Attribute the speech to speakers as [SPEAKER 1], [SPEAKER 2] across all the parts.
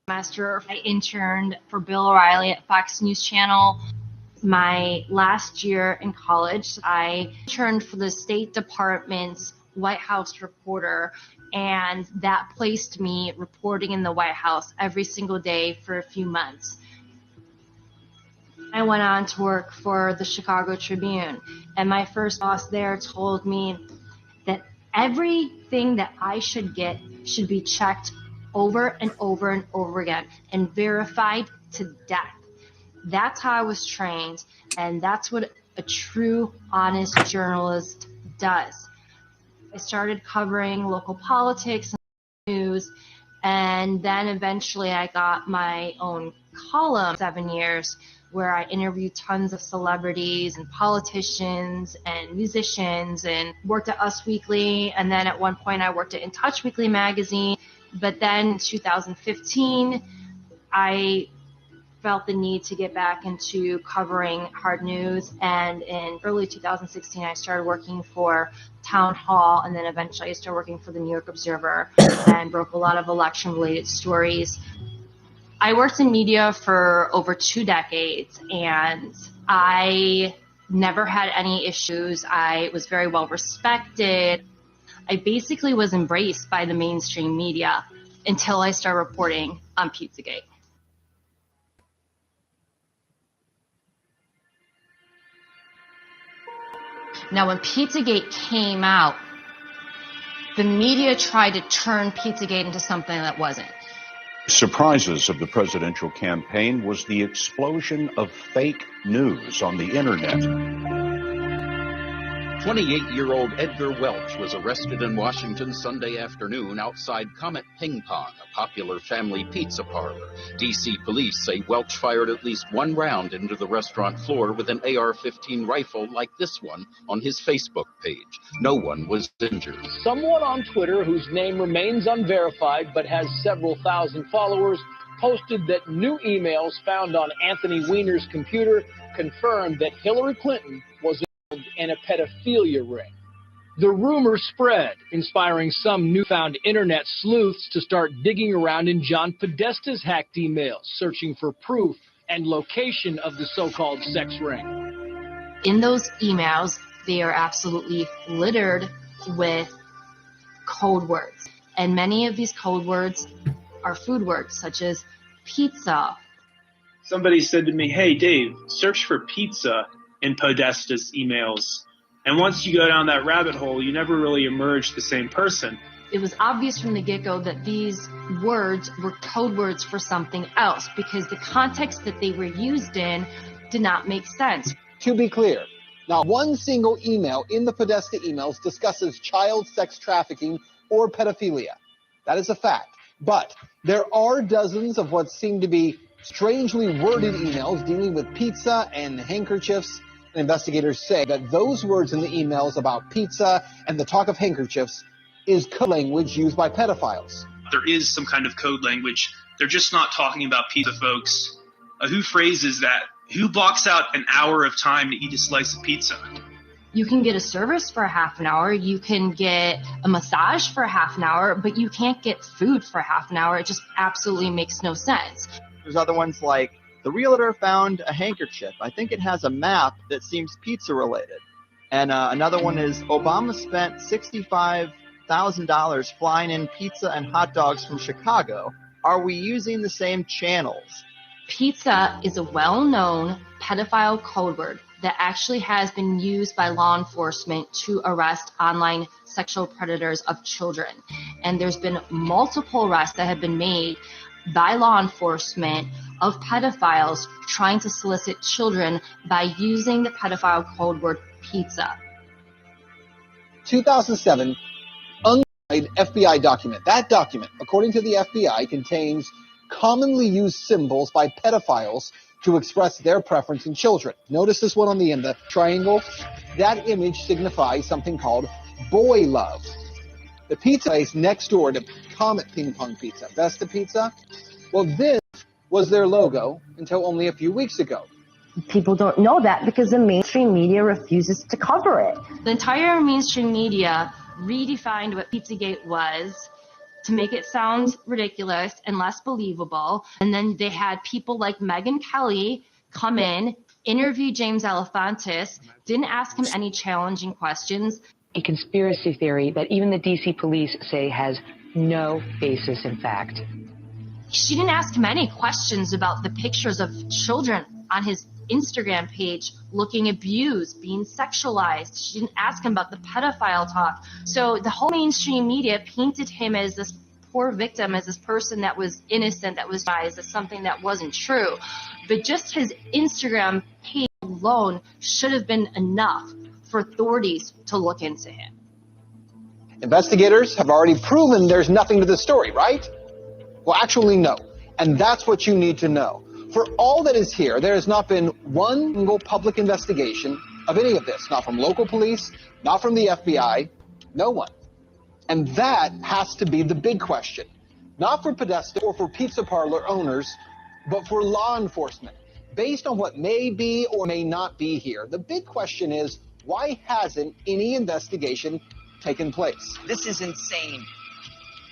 [SPEAKER 1] semester, I interned for Bill O'Reilly at Fox News Channel. My last year in college, I interned for the State Department's White House reporter, and that placed me reporting in the White House every single day for a few months. I went on to work for the Chicago Tribune, and my first boss there told me that everything that I should get should be checked over and over and over again and verified to death. That's how I was trained, and that's what a true, honest journalist does. I started covering local politics and news, and then eventually I got my own column, 7 years, where I interviewed tons of celebrities and politicians and musicians, and worked at Us Weekly, and then at one point I worked at In Touch Weekly magazine. But then in 2015, I felt the need to get back into covering hard news, and in early 2016 I started working for Town Hall, and then eventually I started working for the New York Observer and broke a lot of election related stories. I worked in media for over 2 decades, and I never had any issues. I was very well respected. I basically was embraced by the mainstream media until I started reporting on Pizzagate. Now, when Pizzagate came out, the media tried to turn Pizzagate into something that wasn't.
[SPEAKER 2] Surprises of the presidential campaign was the explosion of fake news on the internet.
[SPEAKER 3] 28-year-old Edgar Welch was arrested in Washington Sunday afternoon outside Comet Ping Pong, a popular family pizza parlor. D.C. police say Welch fired at least 1 round into the restaurant floor with an AR-15 rifle like this one on his Facebook page. No one was injured.
[SPEAKER 4] Someone on Twitter, whose name remains unverified but has several thousand followers, posted that new emails found on Anthony Weiner's computer confirmed that Hillary Clinton was in a pedophilia ring. The rumor spread, inspiring some newfound internet sleuths to start digging around in John Podesta's hacked emails, searching for proof and location of the so-called sex ring.
[SPEAKER 1] In those emails, they are absolutely littered with code words, and many of these code words are food words, such as pizza.
[SPEAKER 5] Somebody said to me, "Hey, Dave, search for pizza in Podesta's emails. And once you go down that rabbit hole, you never really emerge the same person."
[SPEAKER 1] It was obvious from the get-go that these words were code words for something else, because the context that they were used in did not make sense.
[SPEAKER 6] To be clear, not one single email in the Podesta emails discusses child sex trafficking or pedophilia. That is a fact. But there are dozens of what seem to be strangely worded emails dealing with pizza and handkerchiefs. Investigators say that those words in the emails about pizza and the talk of handkerchiefs is code language used by pedophiles.
[SPEAKER 5] There is some kind of code language. They're just not talking about pizza, folks. Who phrases that? Who blocks out an hour of time to eat a slice of pizza?
[SPEAKER 1] You can get a service for a half an hour, you can get a massage for a half an hour, but you can't get food for half an hour. It just absolutely makes no sense.
[SPEAKER 7] There's other ones like, the realtor found a handkerchief. I think it has a map that seems pizza related. And another one is, Obama spent $65,000 flying in pizza and hot dogs from Chicago. Are we using the same channels?
[SPEAKER 1] Pizza is a well-known pedophile code word that actually has been used by law enforcement to arrest online sexual predators of children. And there's been multiple arrests that have been made by law enforcement of pedophiles trying to solicit children by using the pedophile code word pizza.
[SPEAKER 6] 2007 unsigned FBI document. That document, according to the FBI, contains commonly used symbols by pedophiles to express their preference in children. Notice this one on the end, the triangle. That image signifies something called boy love. The pizza place next door to Comet Ping Pong Pizza, Vesta Pizza, well, this was their logo until only a few weeks ago.
[SPEAKER 8] People don't know that because the mainstream media refuses to cover it.
[SPEAKER 1] The entire mainstream media redefined what Pizzagate was to make it sound ridiculous and less believable. And then they had people like Megyn Kelly come in, interview James Alefantis, didn't ask him any challenging questions.
[SPEAKER 9] A conspiracy theory that even the DC police say has no basis in fact.
[SPEAKER 1] She didn't ask him any questions about the pictures of children on his Instagram page looking abused, being sexualized. She didn't ask him about the pedophile talk. So the whole mainstream media painted him as this poor victim, as this person that was innocent, that was biased, as something that wasn't true. But just his Instagram page alone should have been enough for authorities to look into him.
[SPEAKER 6] Investigators have already proven there's nothing to the story, right? Well, actually, no. And that's what you need to know. For all that is here, there has not been one single public investigation of any of this, not from local police, not from the FBI, no one. And that has to be the big question, not for Podesta or for pizza parlor owners, but for law enforcement. Based on what may be or may not be here, the big question is, why hasn't any investigation taken place?
[SPEAKER 10] This is insane.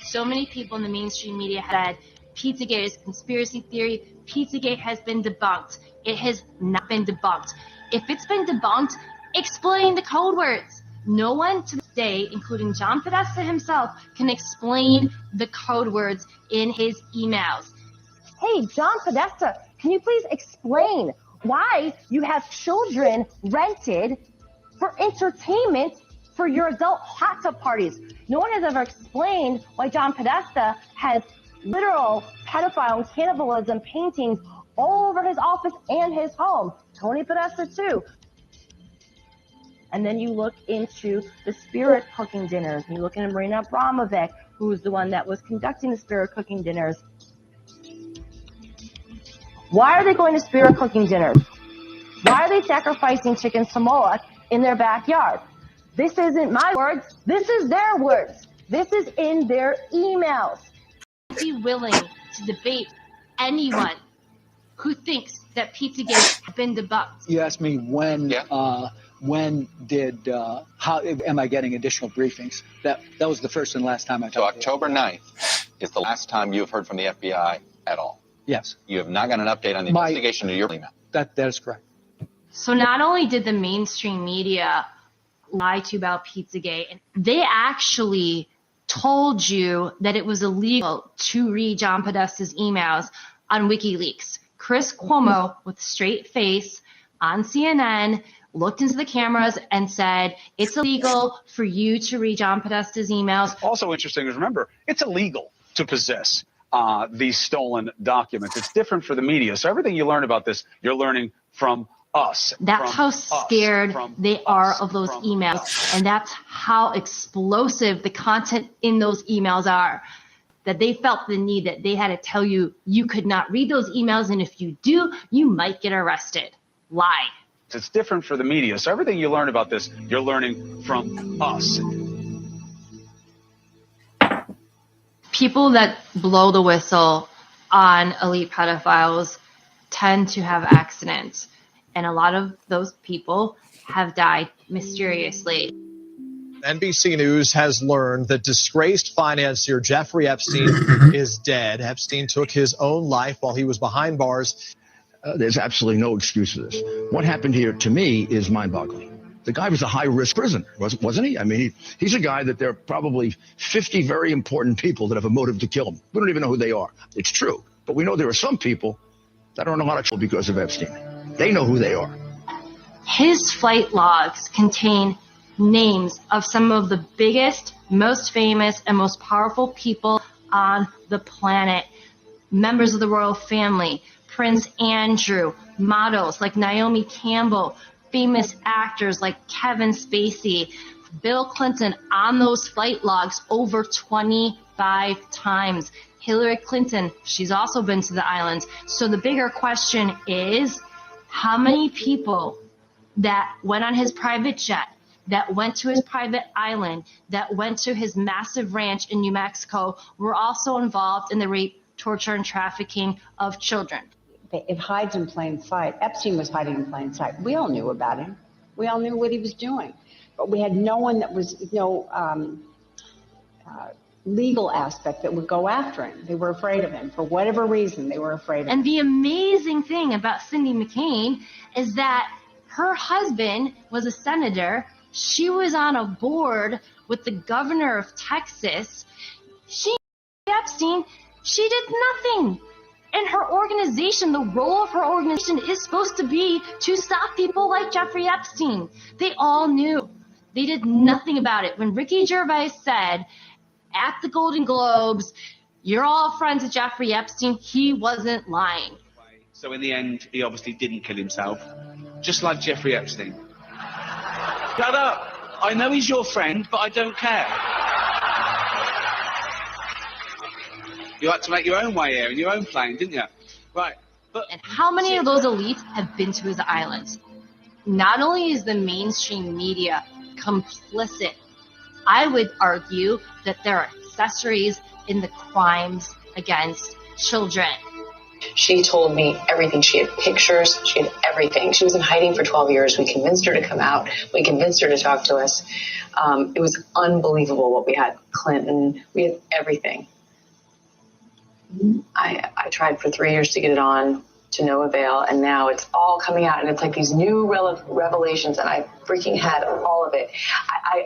[SPEAKER 1] So many people in the mainstream media said Pizzagate is a conspiracy theory. Pizzagate has been debunked. It has not been debunked. If it's been debunked, explain the code words. No one to this day, including John Podesta himself, can explain the code words in his emails.
[SPEAKER 8] Hey, John Podesta, can you please explain why you have children rented for entertainment for your adult hot tub parties? No one has ever explained why John Podesta has literal pedophile and cannibalism paintings all over his office and his home. Tony Podesta too. And then you look into the spirit cooking dinners. You look into Marina Abramovic, who's the one that was conducting the spirit cooking dinners. Why are they going to spirit cooking dinners? Why are they sacrificing chicken Samoa in their backyard? This isn't my words. This is their words. This is in their emails.
[SPEAKER 1] Be willing to debate anyone who thinks that Pizzagate has been debunked.
[SPEAKER 11] You asked me when how am I getting additional briefings? That was the first and last time I talked.
[SPEAKER 12] So October 9th is the last time you've heard from the FBI at all?
[SPEAKER 11] Yes.
[SPEAKER 12] You have not got an update on the investigation to your email?
[SPEAKER 11] That is correct.
[SPEAKER 1] So not only did the mainstream media lie to you about Pizzagate, they actually told you that it was illegal to read John Podesta's emails on WikiLeaks. Chris Cuomo, with a straight face on CNN, looked into the cameras and said, it's illegal for you to read John Podesta's emails.
[SPEAKER 13] Also interesting is, remember, it's illegal to possess these stolen documents. It's different for the media. So everything you learn about this, you're learning from us.
[SPEAKER 1] That's how scared they are of those emails. And that's how explosive the content in those emails are. That they felt the need that they had to tell you, you could not read those emails. And if you do, you might get arrested. Lie.
[SPEAKER 13] It's different for the media. So everything you learn about this, you're learning from us.
[SPEAKER 1] People that blow the whistle on elite pedophiles tend to have accidents. And a lot of those people have died mysteriously.
[SPEAKER 14] NBC News has learned that disgraced financier Jeffrey Epstein is dead. Epstein took his own life while he was behind bars.
[SPEAKER 15] There's absolutely no excuse for this. What happened here, to me, is mind-boggling. The guy was a high-risk prisoner, wasn't he? I mean, he's a guy that there are probably 50 very important people that have a motive to kill him. We don't even know who they are. It's true. But we know there are some people that aren't allowed to kill because of Epstein. They know who they are.
[SPEAKER 1] His flight logs contain names of some of the biggest, most famous, and most powerful people on the planet. Members of the royal family, Prince Andrew, models like Naomi Campbell, famous actors like Kevin Spacey, Bill Clinton on those flight logs over 25 times. Hillary Clinton, she's also been to the islands. So the bigger question is, how many people that went on his private jet, that went to his private island, that went to his massive ranch in New Mexico were also involved in the rape, torture, and trafficking of children?
[SPEAKER 16] It hides in plain sight. Epstein was hiding in plain sight. We all knew about him. We all knew what he was doing. But we had no one that was, legal aspect that would go after him. They were afraid of him. For whatever reason, they were afraid of him.
[SPEAKER 1] And the amazing thing about Cindy McCain is that her husband was a senator. She was on a board with the governor of Texas. Epstein, she did nothing. And her organization, the role of her organization is supposed to be to stop people like Jeffrey Epstein. They all knew. They did nothing about it. When Ricky Gervais said at the Golden Globes, you're all friends with Jeffrey Epstein, he wasn't lying.
[SPEAKER 10] So in the end, he obviously didn't kill himself, just like Jeffrey Epstein. Shut up! I know he's your friend, but I don't care. You had to make your own way here in your own plane, didn't you? Right. But
[SPEAKER 1] and how many of those elites have been to his island? Not only is the mainstream media complicit, I would argue that there are accessories in the crimes against children.
[SPEAKER 17] She told me everything. She had pictures. She had everything. She was in hiding for 12 years. We convinced her to come out. We convinced her to talk to us. It was unbelievable what we had. Clinton, we had everything. I tried for 3 years to get it on, to no avail, and now it's all coming out, and it's like these new revelations, and I freaking had all of it.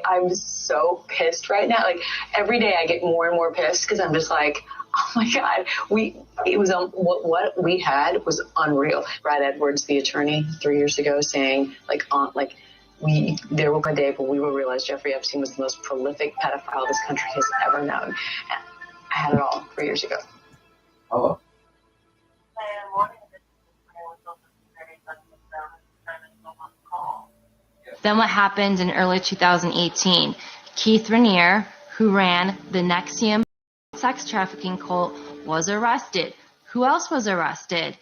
[SPEAKER 17] I'm so pissed right now. Like, every day I get more and more pissed because I'm just like, oh my God, what we had was unreal. Brad Edwards, the attorney, 3 years ago, saying there will be a day when we will realize Jeffrey Epstein was the most prolific pedophile this country has ever known. I had it all 3 years ago.
[SPEAKER 10] Oh.
[SPEAKER 1] Then what happened in early 2018? Keith Raniere, who ran the NXIVM sex trafficking cult, was arrested. Who else was arrested?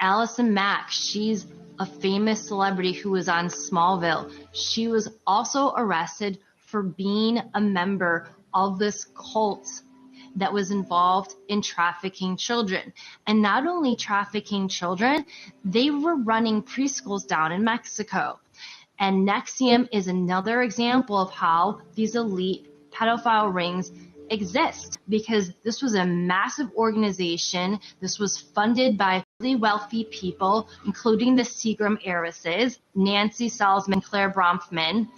[SPEAKER 1] Allison Mack. She's a famous celebrity who was on Smallville. She was also arrested for being a member of this cult that was involved in trafficking children. And not only trafficking children, they were running preschools down in Mexico. And NXIVM is another example of how these elite pedophile rings exist, because this was a massive organization. This was funded by really wealthy people, including the Seagram heiresses, Nancy Salzman, Claire Bronfman.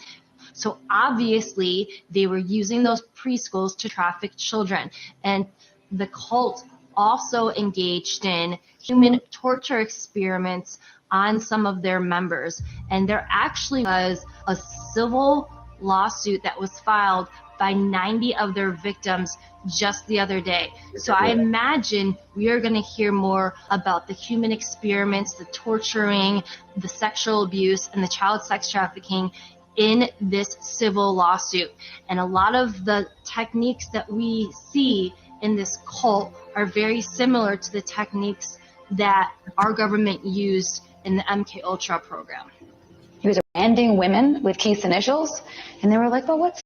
[SPEAKER 1] So obviously they were using those preschools to traffic children. And the cult also engaged in human torture experiments on some of their members. And there actually was a civil lawsuit that was filed by 90 of their victims just the other day. So I imagine we are going to hear more about the human experiments, the torturing, the sexual abuse, and the child sex trafficking in this civil lawsuit. And a lot of the techniques that we see in this cult are very similar to the techniques that our government used in the MK Ultra program.
[SPEAKER 18] He was branding women with Keith's initials, and they were like, well, what's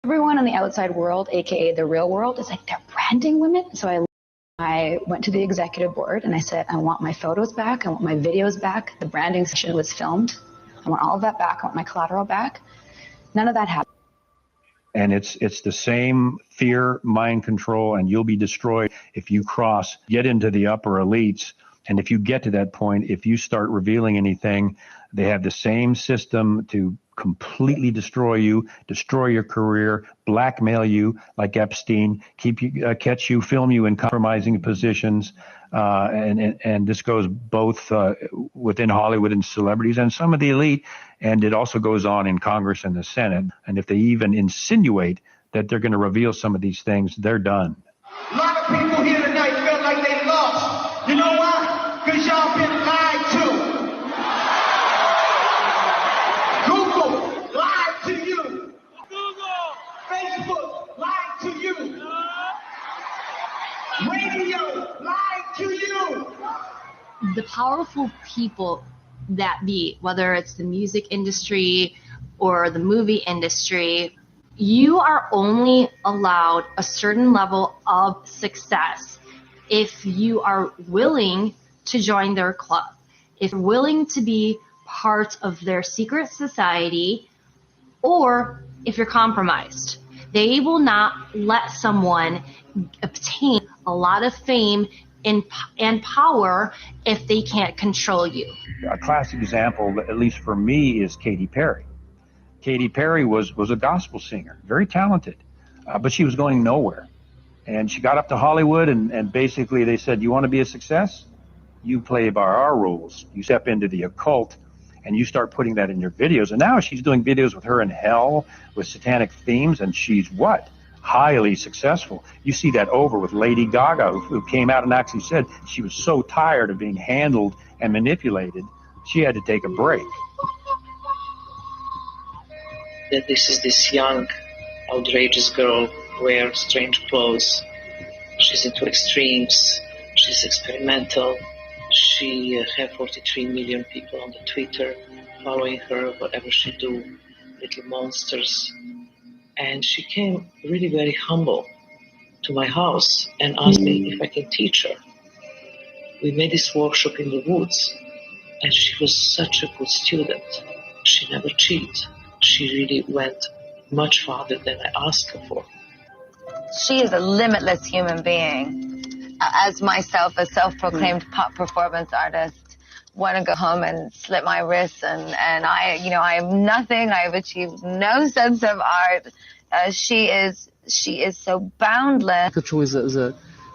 [SPEAKER 18] everyone on the outside world, aka the real world, is like, they're branding women? So I went to the executive board and I said, I want my photos back, I want my videos back. The branding session was filmed. I want all of that back. I want my collateral back. None of that happened.
[SPEAKER 2] And it's the same fear, mind control, and you'll be destroyed if you get into the upper elites. And if you get to that point, if you start revealing anything, they have the same system to completely destroy you, destroy your career, blackmail you like Epstein, catch you, film you in compromising positions. And this goes both within Hollywood and celebrities and some of the elite, and it also goes on in Congress and the Senate. And if they even insinuate that they're going to reveal some of these things, they're done.
[SPEAKER 19] A lot of people here tonight felt like they lost. You know why? Because y'all been lied to. Google lied to you. Facebook lied to you. Radio lied to you.
[SPEAKER 1] The powerful people that be, whether it's the music industry or the movie industry, you are only allowed a certain level of success if you are willing to join their club, if you're willing to be part of their secret society, or if you're compromised. They will not let someone obtain a lot of fame and power if they can't control you.
[SPEAKER 2] A classic example, at least for me, is Katy Perry. Katy Perry was a gospel singer, very talented, but she was going nowhere. And she got up to Hollywood, and basically they said, you want to be a success? You play by our rules. You step into the occult, and you start putting that in your videos. And now she's doing videos with her in hell with satanic themes, and she's what? Highly successful. You see that over with Lady Gaga, who came out and actually said she was so tired of being handled and manipulated, she had to take a break.
[SPEAKER 20] That this young, outrageous girl wears strange clothes. She's into extremes. She's experimental. She has 43 million people on the Twitter following her, whatever she do, little monsters. And she came really very humble to my house and asked me if I can teach her. We made this workshop in the woods, and she was such a good student. She never cheated. She really went much farther than I asked her for.
[SPEAKER 21] She is a limitless human being. As myself, a self-proclaimed pop performance artist, want to go home and slit my wrists, and I am nothing. I've achieved no sense of art. She is so boundless.
[SPEAKER 22] Čuj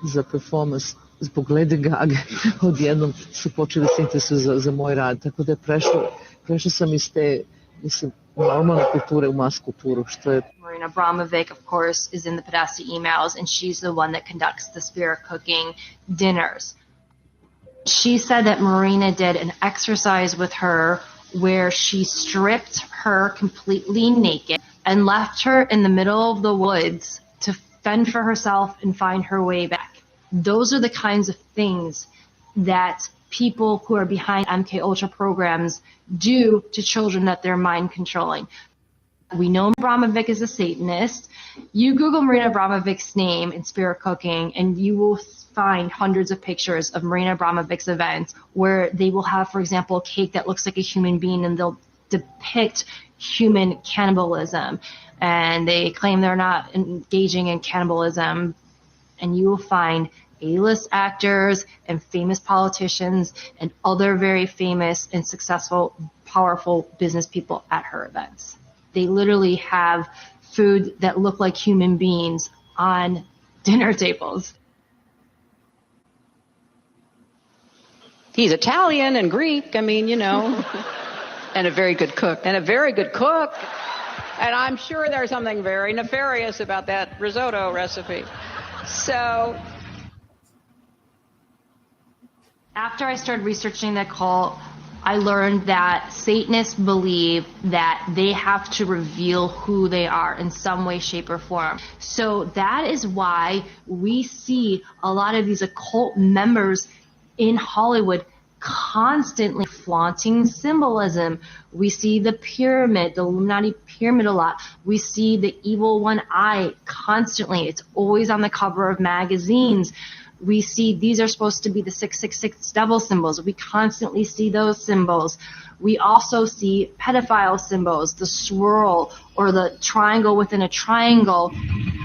[SPEAKER 22] za performance zbog Lady Gaga, odjednom su počeli se interesuju za moj rad, tako da prešao sam iz te, mislim, normalne kulture u mas kulturu, što je.
[SPEAKER 1] Marina Abramovic, of course, is in the Podesta emails, and she's the one that conducts the spirit cooking dinners. She said that Marina did an exercise with her where she stripped her completely naked and left her in the middle of the woods to fend for herself and find her way back. Those are the kinds of things that people who are behind MK Ultra programs do to children that they're mind controlling. We know Abramovic is a Satanist. You Google Marina Abramovic's name in spirit cooking, and you will find hundreds of pictures of Marina Abramovic's events where they will have, for example, a cake that looks like a human being, and they'll depict human cannibalism. And they claim they're not engaging in cannibalism. And you will find A-list actors and famous politicians and other very famous and successful, powerful business people at her events. They literally have food that look like human beings on dinner tables.
[SPEAKER 23] He's Italian and Greek, I mean, you know, and a very good cook. And I'm sure there's something very nefarious about that risotto recipe. So
[SPEAKER 1] after I started researching the cult, I learned that Satanists believe that they have to reveal who they are in some way, shape, or form. So that is why we see a lot of these occult members in Hollywood constantly flaunting symbolism. We see the pyramid, the Illuminati pyramid a lot. We see the evil one eye constantly. It's always on the cover of magazines. We see these are supposed to be the 666 devil symbols. We constantly see those symbols. We also see pedophile symbols, the swirl or the triangle within a triangle.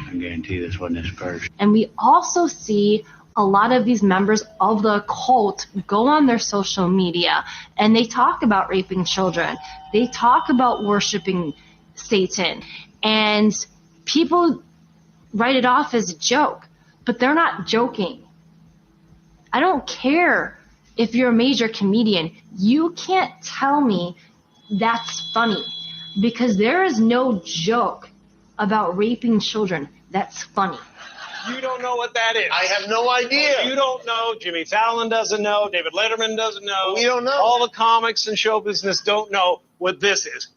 [SPEAKER 24] I guarantee this wasn't his purse.
[SPEAKER 1] And we also see a lot of these members of the cult go on their social media and they talk about raping children. They talk about worshiping Satan. And people write it off as a joke, but they're not joking. I don't care if you're a major comedian. You can't tell me that's funny, because there is no joke about raping children that's funny.
[SPEAKER 25] You don't know what that is. I have no idea. You don't know. Jimmy Fallon doesn't know. David Letterman doesn't know. We don't know. All the comics and show business don't know what this is.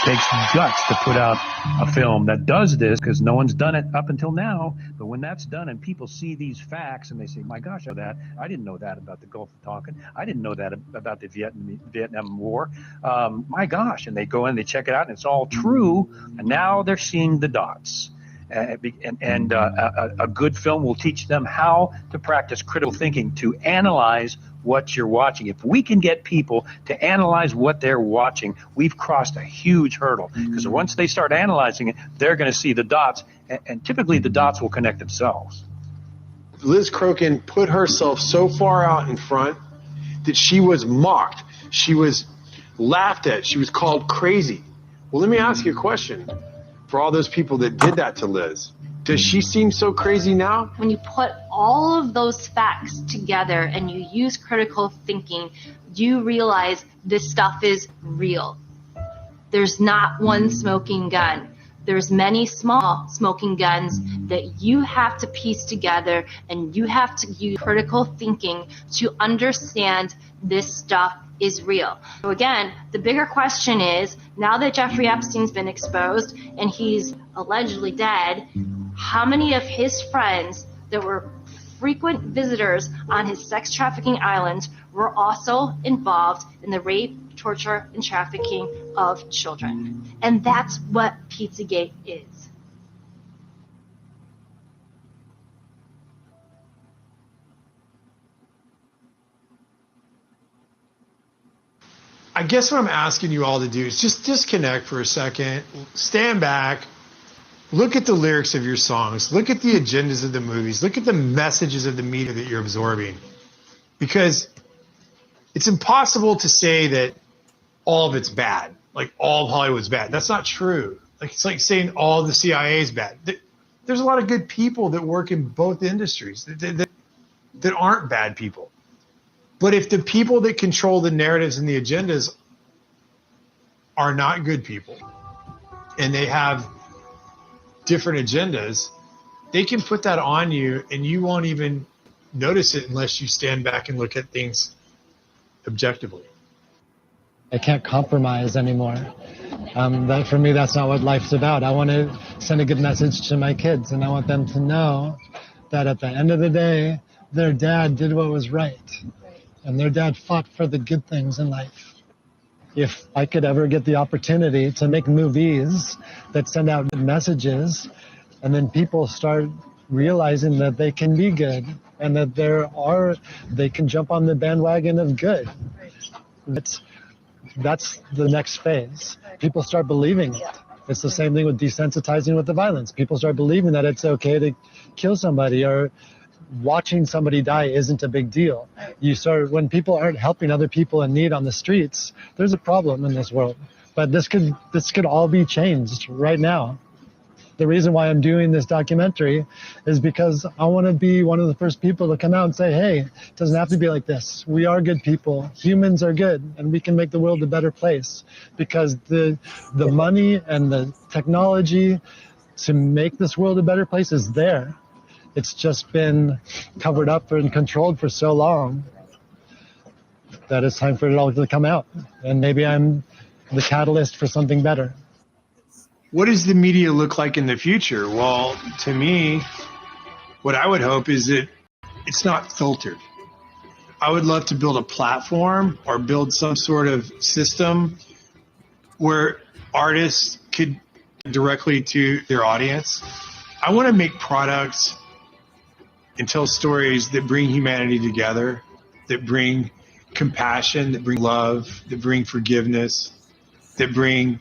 [SPEAKER 2] Takes guts to put out a film that does this, because no one's done it up until now. But when that's done and people see these facts and they say, my gosh, I didn't know that about the Gulf of Tonkin. I didn't know that about the Vietnam War. My gosh. And they go in, they check it out, and it's all true. And now they're seeing the dots. And a good film will teach them how to practice critical thinking, to analyze what you're watching. If we can get people to analyze what they're watching, we've crossed a huge hurdle, because once they start analyzing it, they're going to see the dots, and typically the dots will connect themselves.
[SPEAKER 3] Liz Crokin put herself so far out in front that she was mocked. She was laughed at. She was called crazy. Well, let me ask you a question. For all those people that did that to Liz, does she seem so crazy now?
[SPEAKER 1] When you put all of those facts together and you use critical thinking, you realize this stuff is real. There's not one smoking gun. There's many small smoking guns that you have to piece together, and you have to use critical thinking to understand this stuff is real. So again, the bigger question is, now that Jeffrey Epstein's been exposed and he's allegedly dead, how many of his friends that were frequent visitors on his sex trafficking islands were also involved in the rape, torture, and trafficking of children? And that's what Pizzagate is.
[SPEAKER 3] I guess what I'm asking you all to do is just disconnect for a second, stand back, look at the lyrics of your songs, look at the agendas of the movies, look at the messages of the media that you're absorbing. Because it's impossible to say that all of it's bad, like all of Hollywood's bad. That's not true. Like, it's like saying all of the CIA is bad. There's a lot of good people that work in both industries that aren't bad people. But if the people that control the narratives and the agendas are not good people, and they have different agendas, they can put that on you and you won't even notice it unless you stand back and look at things objectively.
[SPEAKER 4] I can't compromise anymore. That for me, that's not what life's about. I want to send a good message to my kids, and I want them to know that at the end of the day, their dad did what was right. And their dad fought for the good things in life. If I could ever get the opportunity to make movies that send out messages, and then people start realizing that they can be good and that they can jump on the bandwagon of good. That's the next phase. People start believing it. It's the same thing with desensitizing with the violence. People start believing that it's okay to kill somebody, or watching somebody die isn't a big deal. When people aren't helping other people in need on the streets, there's a problem in this world. But this could all be changed right now. The reason why I'm doing this documentary is because I want to be one of the first people to come out and say, hey, it doesn't have to be like this. We are good people. Humans are good, and we can make the world a better place. Because the money and the technology to make this world a better place is there. It's just been covered up and controlled for so long that it's time for it all to come out. And maybe I'm the catalyst for something better.
[SPEAKER 3] What does the media look like in the future? Well, to me, what I would hope is that it's not filtered. I would love to build a platform or build some sort of system where artists could directly to their audience. I want to make products and tell stories that bring humanity together, that bring compassion, that bring love, that bring forgiveness, that bring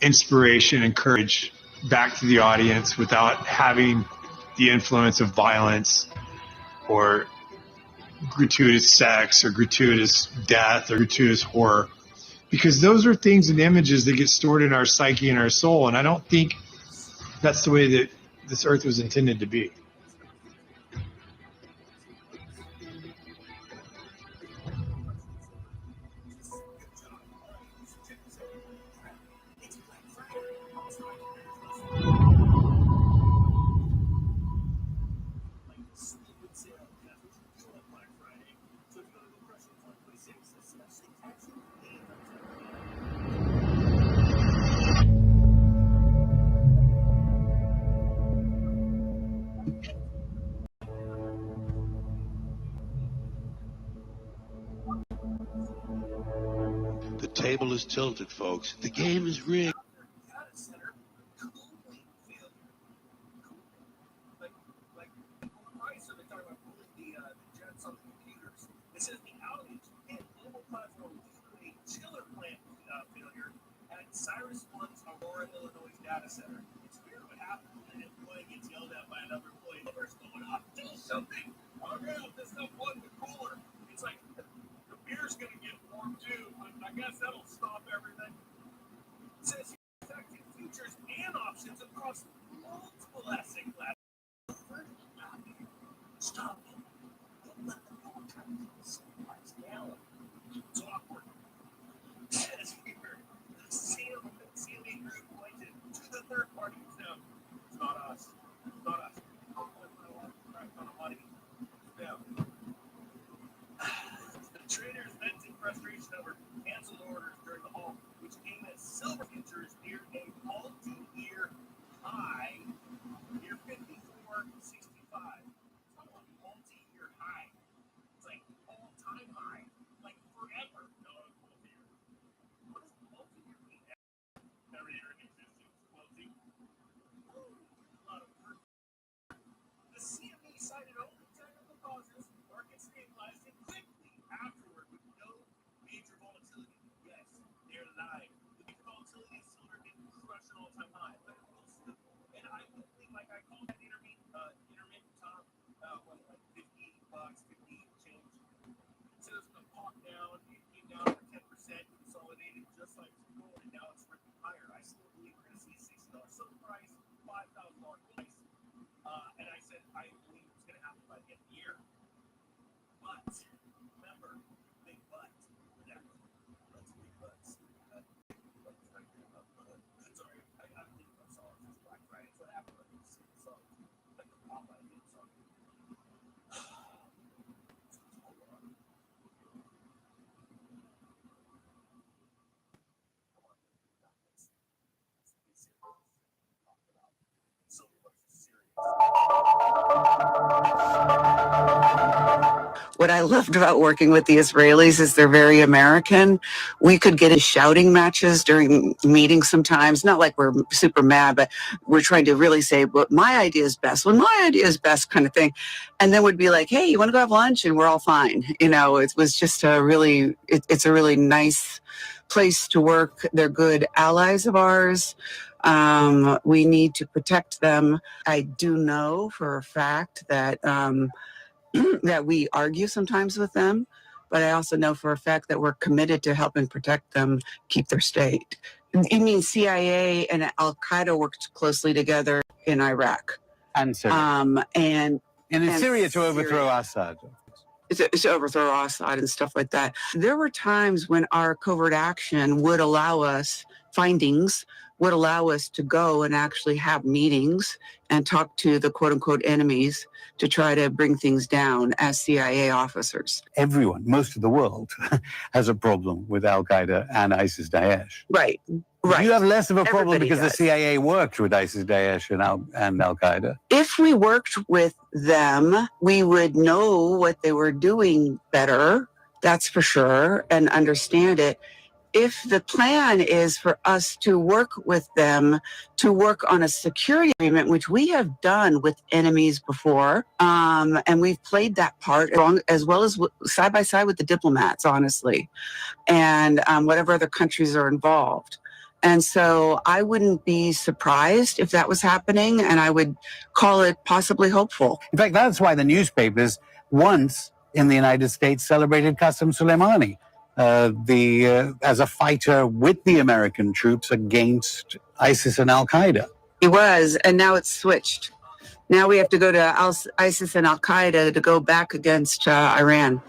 [SPEAKER 3] inspiration and courage back to the audience without having the influence of violence or gratuitous sex or gratuitous death or gratuitous horror. Because those are things and images that get stored in our psyche and our soul, and I don't think that's the way that this earth was intended to be.
[SPEAKER 5] The table is tilted, folks. The game is rigged.
[SPEAKER 19] data center. It's weird what happens when an employee gets yelled at by another employee. What's going on? Do something. Oh, yeah, this stuff wasn't the cooler. It's like the beer's going to get warm too. I guess that'll stop everything. It says affecting futures and options across multiple asset classes. Stop it. Don't let them all try to price down. It's awkward. It says here, the CME Group pointed to the third party now. It's not us. It's not us. On a money. Them. The traders vented frustration over canceled orders during the halt, which came as silver futures near a multi-year high, near 54.65. Multi-year high. It's like all-time high. Like forever. No, multi-year. What does multi-year mean? Never even existed. Multi. The CME cited only technical causes. Market stabilized it quickly afterward with no major volatility. Yes, they're lying. The major volatility of silver didn't crush an all-time high, but it will still. And I would think, like I call that intermittent top. What, like $50, 50 change. So it's going to pop down, it came down to 10%, consolidated just like gold, and now it's ripping higher. I still believe we're going to see $60 silver price, $5,000 price. And I said I believe it's going to happen by the end of the year. But remember, big but. Yeah, that's big buts. Sorry, I believe I saw it. It's Black Friday. It's what happened. Like the Popeye hit song.
[SPEAKER 6] What I loved about working with the Israelis is they're very American. We could get in shouting matches during meetings sometimes. Not like we're super mad, but we're trying to really say, well, my idea is best. Well, my idea is best kind of thing. And then we'd be like, hey, you want to go have lunch? And we're all fine. You know, it was just a really, it's a really nice place to work. They're good allies of ours. We need to protect them. I do know for a fact that that we argue sometimes with them, but I also know for a fact that we're committed to helping protect them, keep their state. It means CIA and Al Qaeda worked closely together in Iraq
[SPEAKER 7] and Syria,
[SPEAKER 6] and
[SPEAKER 7] in Syria to overthrow Assad.
[SPEAKER 6] To overthrow Assad and stuff like that. There were times when our covert action would allow us, findings would allow us to go and actually have meetings and talk to the quote unquote enemies to try to bring things down as CIA officers.
[SPEAKER 7] Everyone, most of the world, has a problem with Al Qaeda and ISIS Daesh.
[SPEAKER 6] Right. Right.
[SPEAKER 7] You have less of a problem
[SPEAKER 6] Everybody
[SPEAKER 7] because
[SPEAKER 6] does.
[SPEAKER 7] the CIA worked with ISIS Daesh and Al Qaeda.
[SPEAKER 6] If we worked with them, we would know what they were doing better, that's for sure, and understand it. If the plan is for us to work with them, to work on a security agreement, which we have done with enemies before, and we've played that part as well as side by side with the diplomats, honestly, and whatever other countries are involved. And so I wouldn't be surprised if that was happening, and I would call it possibly hopeful.
[SPEAKER 7] In fact, that's why the newspapers once in the United States celebrated Qasem Soleimani as a fighter with the American troops against ISIS and Al Qaeda.
[SPEAKER 6] He was, and now it's switched. Now we have to go to ISIS and Al Qaeda to go back against Iran.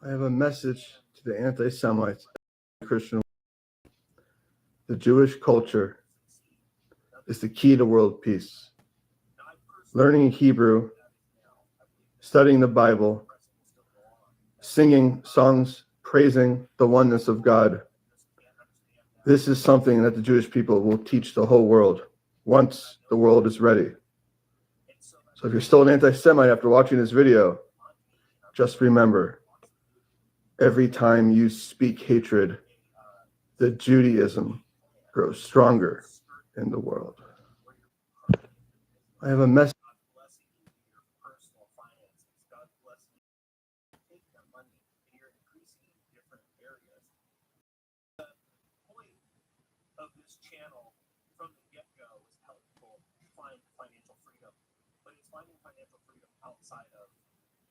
[SPEAKER 8] I have a message to the anti-Semites, Christian. The Jewish culture is the key to world peace. Learning Hebrew, studying the Bible, singing songs praising the oneness of God. This is something that the Jewish people will teach the whole world once the world is ready. So if you're still an anti-Semite after watching this video, just remember, every time you speak hatred, the Judaism grows stronger in the world. I have a message.
[SPEAKER 19] God bless you. Take that money and you're increasing in different areas. The point of this channel from the get-go is help people find financial freedom, but it's finding financial freedom outside of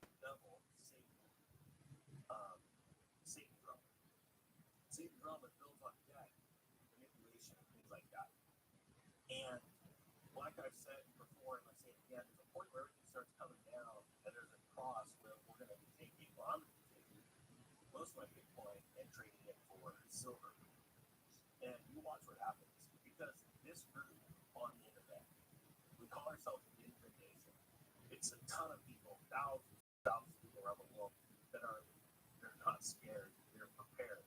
[SPEAKER 19] the devil, Satan drama. Satan drama builds on debt, manipulation, and things like that. And like I've said before, and I say it again, there's a point where everything starts coming down, and there's a cross where we're going to be taking, well, I'm going to be taking most of my Bitcoin and trading it for silver. And you watch what happens, because this group on the internet, we call ourselves the Infinite Nation. It's a ton of people, thousands of people around the world that are, they're not scared, they're prepared.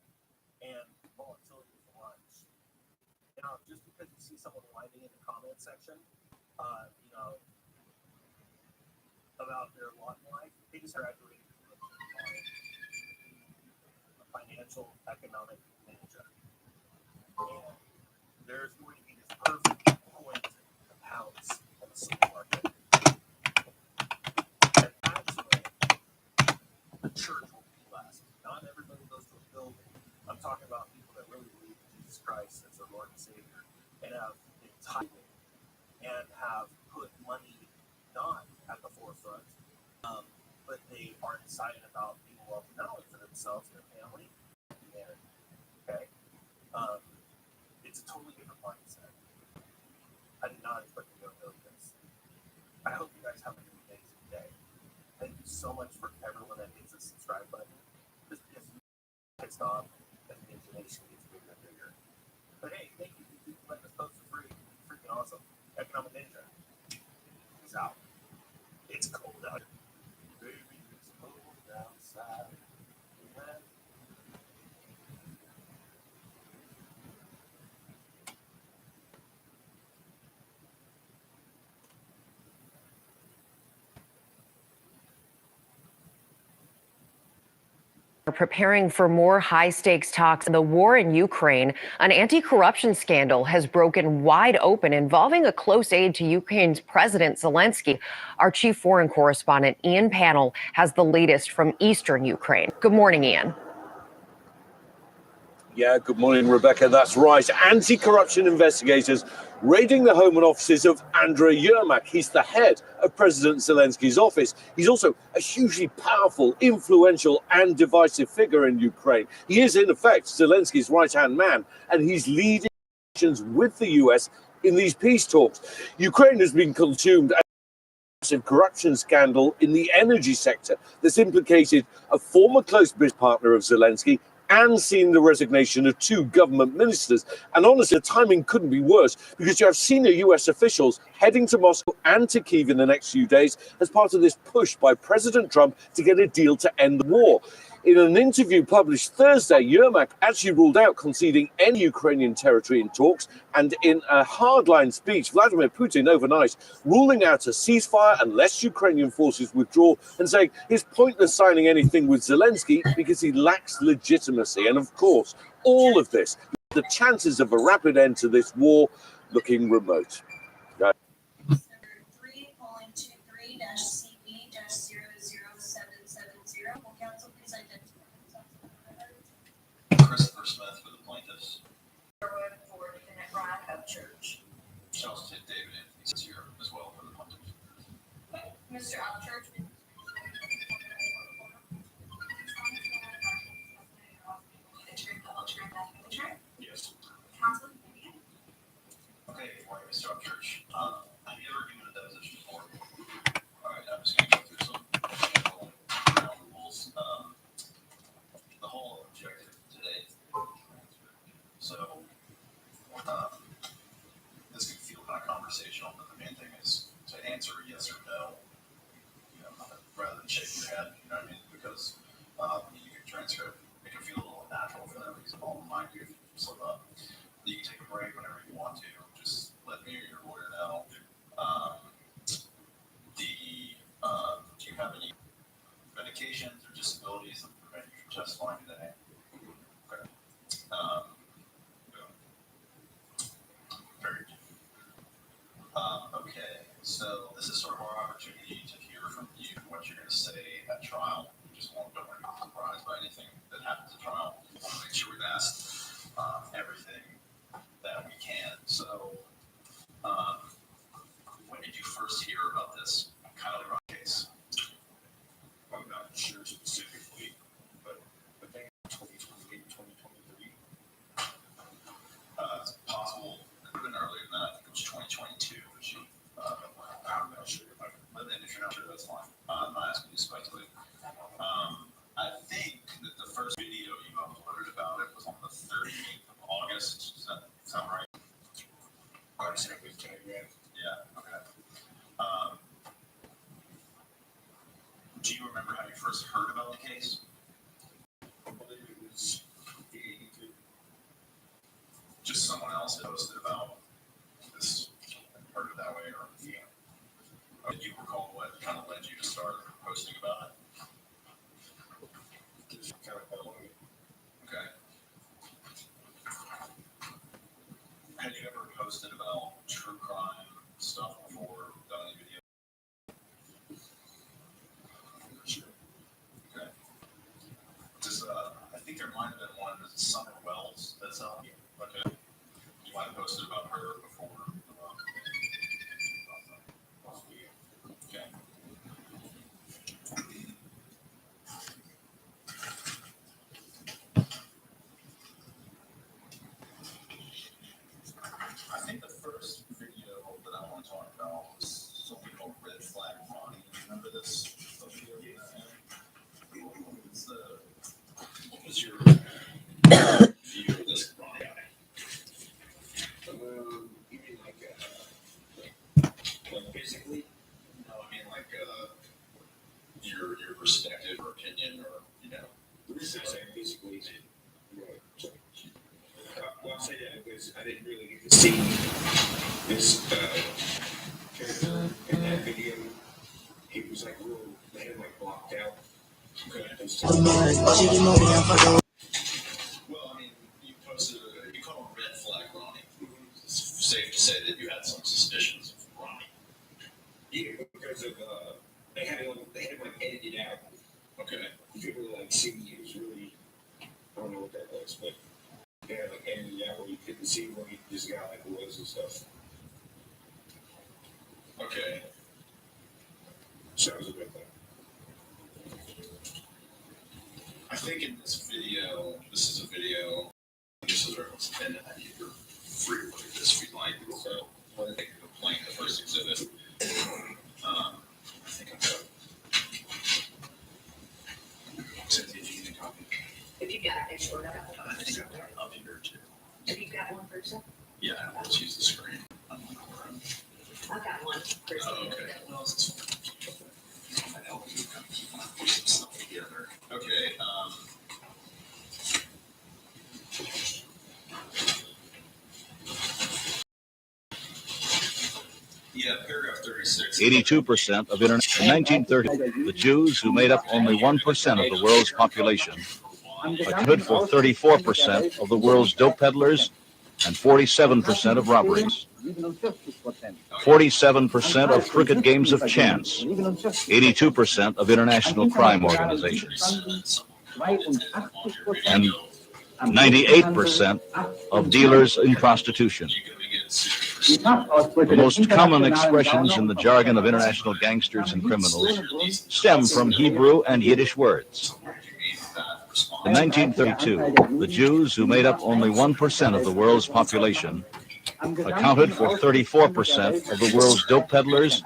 [SPEAKER 19] And volatility is lunch. Now, just because you see someone whining in the comment section, about their lot in life, they just graduated from a financial economic ninja. And there's going to be this perfect point of pounce on the stock market. And actually, the church will be blessed. Not everybody goes to a building. I'm talking about people that really believe in Jesus Christ as their Lord and Savior and have been tithing and have put money not at the forefront, but they are excited about being wealthy not only for themselves and their family, but humanity. Okay? It's a totally different mindset. I did not expect to go this. I hope you guys have a good day today. Thank you so much for everyone that hits the subscribe button. Just because you pissed off as the information gets bigger and bigger. But hey, thank you for letting us post for free. Freaking awesome. Economic Ninja. Peace out. It's cold out. Baby, it's cold outside.
[SPEAKER 9] Are preparing for more high-stakes talks in the war in Ukraine. An anti-corruption scandal has broken wide open involving a close aide to Ukraine's President Zelensky. Our chief foreign correspondent, Ian Pannell, has the latest from eastern Ukraine. Good morning, Ian.
[SPEAKER 11] Yeah, good morning, Rebecca. That's right. Anti-corruption investigators raiding the home and offices of Andriy Yermak. He's the head of President Zelensky's office. He's also a hugely powerful, influential and divisive figure in Ukraine. He is, in effect, Zelensky's right-hand man, and he's leading relations with the US in these peace talks. Ukraine has been consumed a massive corruption scandal in the energy sector that's implicated a former close business partner of Zelensky and seen the resignation of 2 government ministers. And honestly, the timing couldn't be worse, because you have senior US officials heading to Moscow and to Kyiv in the next few days as part of this push by President Trump to get a deal to end the war. In an interview published Thursday, Yermak actually ruled out conceding any Ukrainian territory in talks, and in a hardline speech, Vladimir Putin overnight ruling out a ceasefire unless Ukrainian forces withdraw, and saying it's pointless signing anything with Zelensky because he lacks legitimacy. And of course, all of this, the chances of a rapid end to this war looking remote.
[SPEAKER 12] Christopher Smith for the plaintiffs.
[SPEAKER 13] For Lieutenant Ryan Upchurch.
[SPEAKER 12] Charles David Anthony is here as well for the plaintiffs.
[SPEAKER 13] Okay. Mr. Upchurch.
[SPEAKER 12] Yes.
[SPEAKER 13] Council.
[SPEAKER 12] Okay, for Mr. Upchurch. Have you ever given a deposition before? All right, I'm just going to go through some ground rules. The whole objective today is so this can feel kind of conversational, but the main thing is to answer yes or no, rather than shake your head, you know what I mean? Because you can transcript, it can feel a little unnatural for that reason. I'll remind you if you slip up. You can take a break whenever you want to. Just let me or your lawyer know. Do you have any medications or disabilities that prevent you from testifying today? Okay. Very good. Okay, so this is sort of our opportunity to hear from you what you're going to say at trial. We just don't want to be surprised by anything that happens at trial. We want to make sure we've asked everything that we can. So, when did you first hear about this Kylie Rock case? I'm not sure specifically, but I think 2028, 2023. It's possible it could have been earlier than that. I think it was 2022. I'm not sure. But then if you're not sure, that's fine. I'm not asking you to speculate. I think that the first video you uploaded about it was on the 38th of August. Does that sound right? August 10th, yeah. Okay. Do you remember how you first heard about the case? I believe it was just someone else had posted about this and heard it that way, or yeah. Do you recall what kind of led you to start posting about it? Kind of following it. Okay. Had you ever posted about true crime stuff before, done any video? Sure. Okay. Just, I think there might have been one, Summer Wells, that's okay. You might have posted about her before. Okay. I think the first video that I want to talk about was something called Red Flag Ronnie. Remember this video? What was your view of this Ronnie guy? You mean like basically? No, I mean like your perspective or opinion, or The reason I say basically, well, I'll say that because I didn't really get to see this character in that video. He was like real, they had him like blocked out. Okay. Well, I mean, you posted, you called him Red Flag Ronnie. It's safe to say that you had some suspicions of Ronnie. Yeah, because of they had him like edited out. Okay. People were like, see, he was really, I don't know what that was, but they had like edited out where you couldn't see where this guy like was and stuff. Okay. So that was a good thing. I think in this video, this is a video, this is reference and you're free to look at this if you'd like. So, I think the complaint, the first exhibit. I think I've got. Cynthia, do you need a copy?
[SPEAKER 10] If you got it, sure.
[SPEAKER 12] I think I've got it up here too.
[SPEAKER 10] Have you got one person?
[SPEAKER 12] Yeah, let's use the screen.
[SPEAKER 10] I've got one person.
[SPEAKER 12] Oh, okay. Well, it's fine. I help you kind of keep some stuff together. Okay. Yeah, paragraph 36.
[SPEAKER 14] 82% of internet. In 1930, the Jews, who made up only 1% of the world's population, accounted for 34% of the world's dope peddlers and 47% of robberies. 47% of crooked games of chance, 82% of international crime organizations, and 98% of dealers in prostitution. The most common expressions in the jargon of international gangsters and criminals stem from Hebrew and Yiddish words. In 1932, the Jews, who made up only 1% of the world's population, accounted for 34% of the world's dope peddlers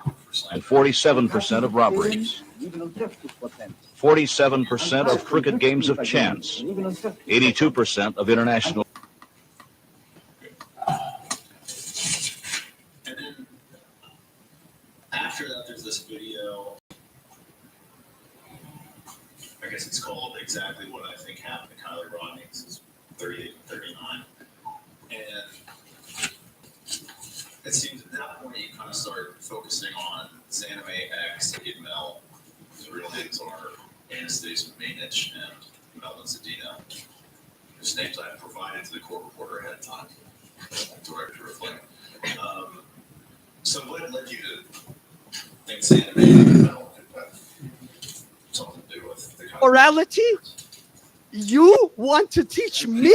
[SPEAKER 14] and 47% of robberies. 47% of crooked games of chance, 82% of international.
[SPEAKER 12] And then after that, there's this video. I guess it's called Exactly What I Think Happened to Kylie Rodney. It's 38 and 39. And it seems at that point you kind of start focusing on Zanime X, Mel, whose real names are Anastasia Mainich and Melvin Zadina, whose names I have provided to the court reporter ahead of time, direct to reflect. So what led you to think Zanime and Mel?
[SPEAKER 15] morality? You want to teach me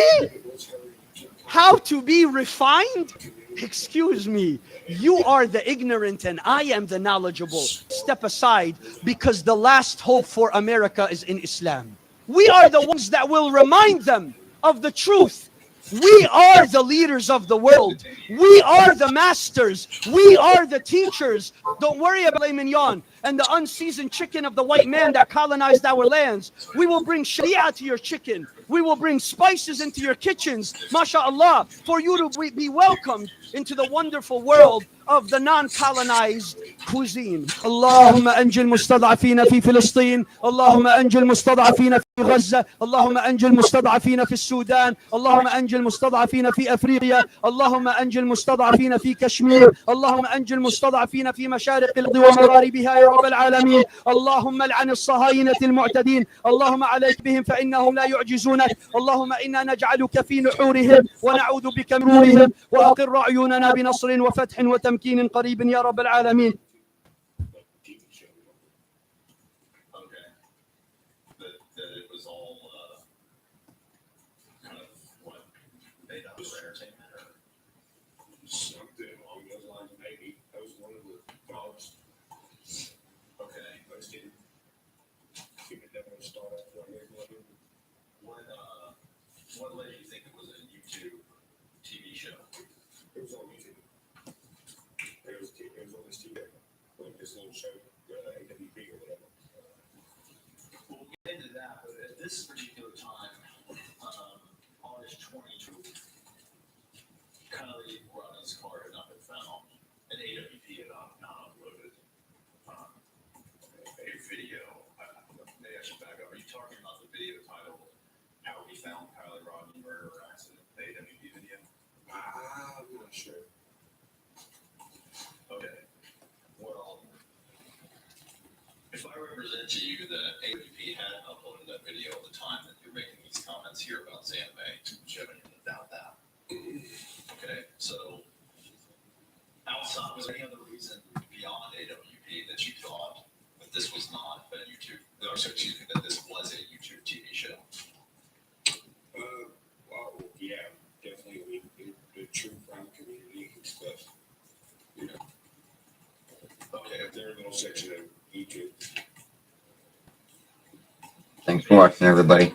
[SPEAKER 15] how to be refined? Excuse me, you are the ignorant and I am the knowledgeable. Step aside, because the last hope for America is in Islam. We are the ones that will remind them of the truth. We are the leaders of the world. We are the masters. We are the teachers. Don't worry about filet mignon and the unseasoned chicken of the white man that colonized our lands. We will bring Sharia to your chicken. We will bring spices into your kitchens, mashallah, for you to be welcomed into the wonderful world of the non-colonized cuisine. Allahumma anjil mustad'afina fi Filistin. Allahumma anjil mustad'afina fi Gaza. Allahumma anjil mustad'afina fi Sudan. Allahumma anjil mustad'afina fi Afriqa. Allahumma anjil mustad'afina fi Kashmir. Allahumma anjil mustad'afina fi مشارق الأرض ومغاربها يا رب العالمين. اللهم لعن الصهاينة المعتدين. اللهم عليك بهم فإنهم لا يعجزونك. اللهم إنا نجعلك في نحورهم ونعوذ بك من نورهم وأقر عيوننا بنصر وفتح وتمكين قريب يا رب العالمين.
[SPEAKER 12] What led you think it was a YouTube TV show? It was on YouTube. It was on this TV, like this little show, AWP or whatever. We'll get into that, but at this particular time, August 22, Kylie Ronnie's car had not been found, and AWP had not uploaded a video. Maybe I should back up. Are you talking about the video titled "How We Found Kylie Rodney Murder Accident," the AWP video? I'm not sure. Okay. Well, if I represent to you that AWP had uploaded that video at the time that you're making these comments here about Zanime, which I don't even doubt that. Okay, so outside, was there any other reason beyond AWP that you thought that this was not a YouTube, or so excuse me, that this was a YouTube TV show? Well, yeah, definitely the true crime community and stuff, you know. Okay, their little section of YouTube.
[SPEAKER 16] Thanks for watching, everybody.